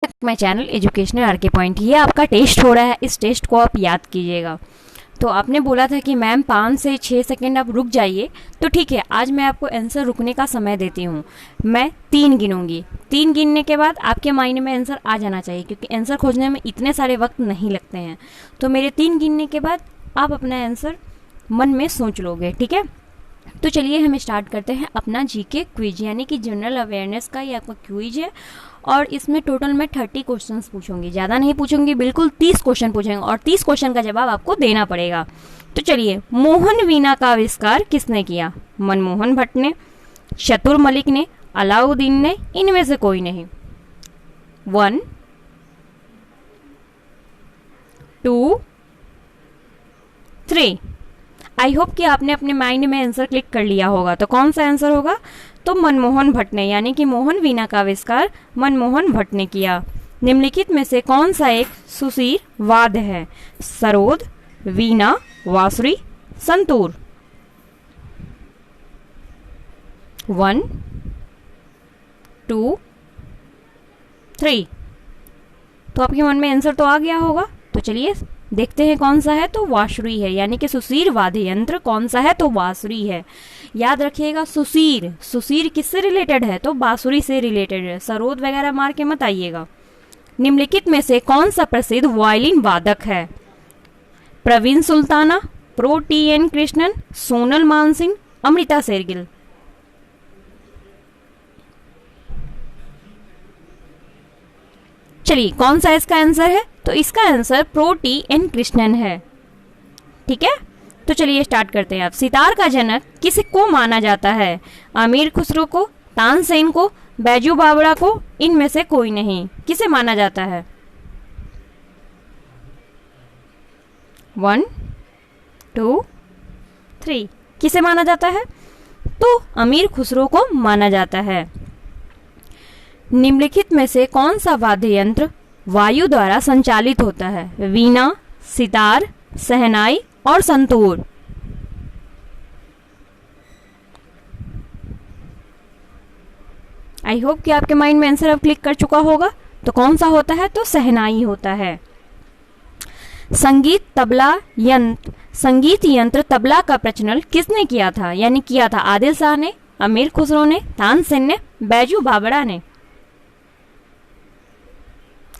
My channel educational are के point. ये आपका टेस्ट हो रहा है, इस टेस्ट को आप याद कीजिएगा। तो आपने बोला था कि मैम 5 से 6 सेकेंड आप रुक जाइए, तो ठीक है, आज मैं आपको आंसर रुकने का समय देती हूँ। मैं 3 गिनूंगी, 3 गिनने के बाद आपके माइंड में आंसर आ जाना चाहिए, क्योंकि आंसर खोजने में इतने सारे वक्त नहीं लगते हैं। तो मेरे 3 गिनने के बाद आप अपना आंसर मन में सोच लोगे, ठीक है। तो चलिए हम स्टार्ट करते हैं अपना जीके क्विज, यानी कि जनरल अवेयरनेस का ये आपका क्विज है। और इसमें टोटल मैं 30 क्वेश्चंस पूछूंगी, ज़्यादा नहीं पूछूंगी, बिल्कुल 30 क्वेश्चन पूछेंगे और 30 क्वेश्चन का जवाब आपको देना पड़ेगा। तो चलिए, मोहन वीणा का आविष्कार किसने किया? मनमोहन भट्ट ने, चतुर मलिक ने, अलाउद्दीन ने, इनमें से कोई नहीं। 1 2 3। आई होप कि आपने अपने माइंड में आंसर क्लिक कर लिया होगा। तो कौन सा आंसर होगा? तो मनमोहन भट्ट ने, यानी कि मोहन वीणा का आविष्कार मनमोहन भट्ट ने किया। निम्नलिखित में से कौन सा एक सुशीर वाद्य है? सरोद, वीणा, बांसुरी, संतूर। 1 2 3। तो आपके मन में आंसर तो आ गया होगा। तो चलिए देखते हैं कौन सा है। तो बांसुरी है, यानी कि सुशीर वाद्य यंत्र कौन सा है? तो बांसुरी है। याद रखिएगा, सुशीर, सुशीर किससे रिलेटेड है? तो बांसुरी से रिलेटेड है। सरोद वगैरह मार के मत आइएगा। निम्नलिखित में से कौन सा प्रसिद्ध वायलिन वादक है? Praveen Sultana, pro T N Krishnan, Sonal Mansingh, Amrita Shergil. चलिए, कौन सा इसका आंसर है? तो इसका answer pro T N Krishnan है, ठीक है। तो चलिए स्टार्ट करते हैं। आप सितार का जनक किसको माना जाता है? अमीर खुसरो को, तानसेन को, बैजू बावड़ा को, इनमें से कोई नहीं। किसे माना जाता है? 1 2 3। किसे माना जाता है? तो अमीर खुसरो को माना जाता है। निम्नलिखित में से कौन सा वाद्य यंत्र वायु द्वारा संचालित होता है? वीणा, सितार, शहनाई और संतूर। आई होप कि आपके माइंड में आंसर अब क्लिक कर चुका होगा। तो कौन सा होता है? तो शहनाई होता है। संगीत यंत्र तबला का प्रचलन किसने किया था? यानी किया था आदिल शाह ने, अमीर खुसरो ने, तानसेन ने, बैजू बावड़ा ने।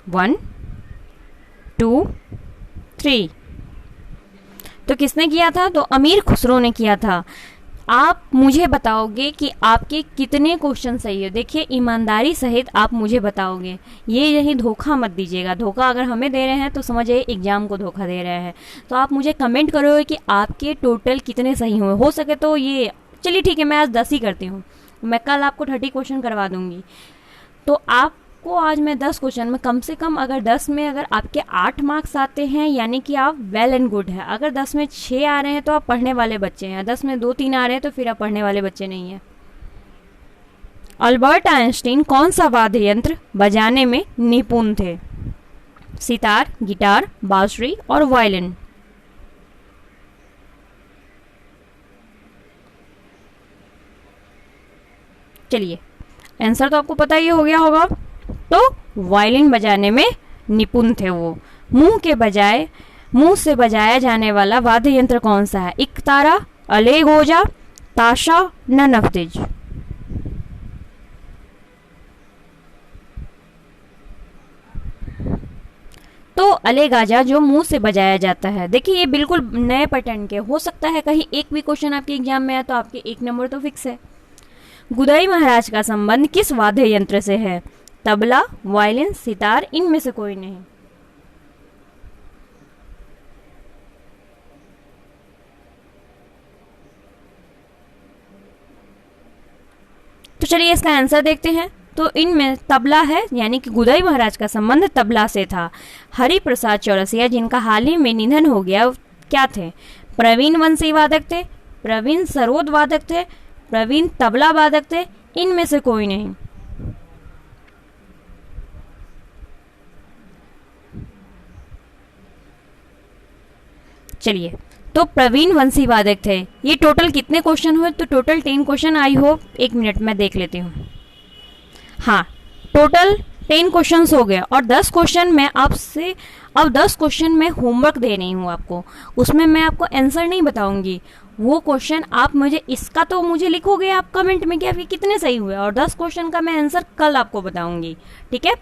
1 2 3। तो किसने किया था? तो अमीर खुसरो ने किया था। आप मुझे बताओगे कि आपके कितने क्वेश्चन सही है। देखिए, ईमानदारी सहित आप मुझे बताओगे, ये यही धोखा मत दीजिएगा। धोखा अगर हमें दे रहे हैं तो समझिए एग्जाम को धोखा दे रहे हैं। तो आप मुझे कमेंट करोगे कि आपके टोटल कितने सही हुए। हो सके तो ये, चलिए ठीक है, मैं आज 10 ही करती हूँ। मैं कल आपको 30 क्वेश्चन करवा दूंगी। तो आपको आज मैं 10 क्वेश्चन में कम से कम, अगर 10 में अगर आपके 8 मार्क्स आते हैं, यानी कि आप वेल एंड गुड है। अगर 10 में 6 आ रहे हैं तो आप पढ़ने वाले बच्चे हैं। 10 में 2-3 आ रहे हैं तो फिर आप पढ़ने वाले बच्चे नहीं हैं। अल्बर्ट आइंस्टीन कौन सा वाद्य यंत्र बजाने में निपुण थे? सितार, गिटार, बांसुरी और वायलिन। चलिए, आंसर तो आपको पता ही हो गया होगा। तो वायलिन बजाने में निपुण थे वो। मुंह से बजाया जाने वाला वाद्य यंत्र कौन सा है? इकतारा, अलेगोजा, ताशा, ननफ्तिज। तो अलेगाजा जो मुंह से बजाया जाता है। देखिए, ये बिल्कुल नए पैटर्न के, हो सकता है कहीं एक भी क्वेश्चन आपके एग्जाम में आए तो आपके 1 नंबर तो फिक्स है। गुदाई महाराज का संबंध किस वाद्य यंत्र से है? तबला, वायलिन, सितार, इनमें से कोई नहीं। तो चलिए इसका आंसर देखते हैं। तो इनमें तबला है, यानी कि गुदाई महाराज का संबंध तबला से था। हरि प्रसाद चौरसिया, जिनका हाल ही में निधन हो गया, क्या थे? प्रवीण वंशी वादक थे, प्रवीण सरोद वादक थे, प्रवीण तबला वादक थे, इनमें से कोई नहीं। चलिए, तो प्रवीण वंशी वादक थे। ये टोटल कितने क्वेश्चन हुए? तो total 10 question. I hope 1 minute में देख लेती हूँ। हाँ, टोटल 10 क्वेश्चंस हो गए और 10 क्वेश्चन मैं आपसे, अब 10 क्वेश्चन मैं होमवर्क दे रही हूँ आपको, उसमें मैं आपको आंसर नहीं बताऊंगी। वो क्वेश्चन आप मुझे, इसका तो मुझे लिखोगे आप कमेंट में कि आपके कितने सही हुए, और 10 क्वेश्चन का मैं आंसर कल आपको बताऊंगी, ठीक है।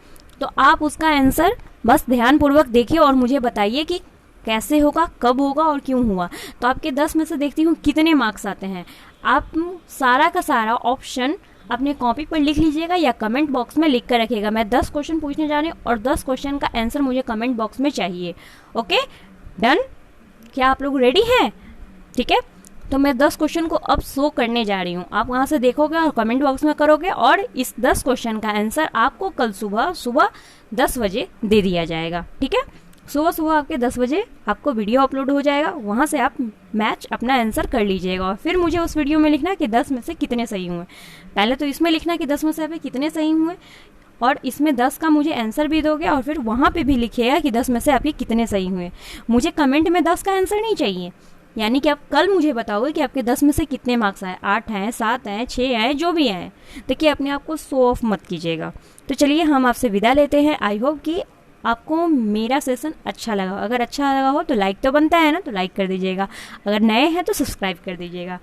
तो आप उसका आंसर बस ध्यानपूर्वक देखिए और मुझे बताइए कि कैसे होगा, कब होगा और क्यों हुआ। तो आपके 10 में से देखती हूँ कितने मार्क्स आते हैं। आप सारा का सारा ऑप्शन अपने कॉपी पर लिख लीजिएगा या कमेंट बॉक्स में लिख कर रखिएगा। मैं 10 क्वेश्चन पूछने जा रही हूँ और 10 क्वेश्चन का आंसर मुझे कमेंट बॉक्स में चाहिए। Okay, done? क्या आप लोग रेडी हैं? ठीक है, तो मैं 10 क्वेश्चन को अब शो करने जा रही हूँ। आप वहाँ से देखोगे और कमेंट बॉक्स में करोगे और इस 10 क्वेश्चन का आंसर आपको कल सुबह 10 बजे दे दिया जाएगा, ठीक है। सुबह आपके 10 बजे आपको वीडियो अपलोड हो जाएगा, वहाँ से आप मैच अपना आंसर कर लीजिएगा और फिर मुझे उस वीडियो में लिखना कि 10 में से कितने सही हुए। पहले तो इसमें लिखना कि 10 में से आपके कितने सही हुए और इसमें 10 का मुझे आंसर भी दोगे और फिर वहाँ पे भी लिखिएगा कि 10 में से आपके कितने सही हुए। मुझे कमेंट में 10 का आंसर नहीं चाहिए, यानी कि आप कल मुझे बताओगे कि आपके 10 में से कितने मार्क्स आए, 8 हैं, 7 हैं, 6 हैं, जो भी हैं। देखिए, अपने आप को शो ऑफ मत कीजिएगा। तो चलिए हम आपसे विदा लेते हैं। आई होप कि आपको मेरा सेशन अच्छा लगा। अगर अच्छा लगा हो तो लाइक तो बनता है ना, तो लाइक कर दीजिएगा। अगर नए हैं तो सब्सक्राइब कर दीजिएगा।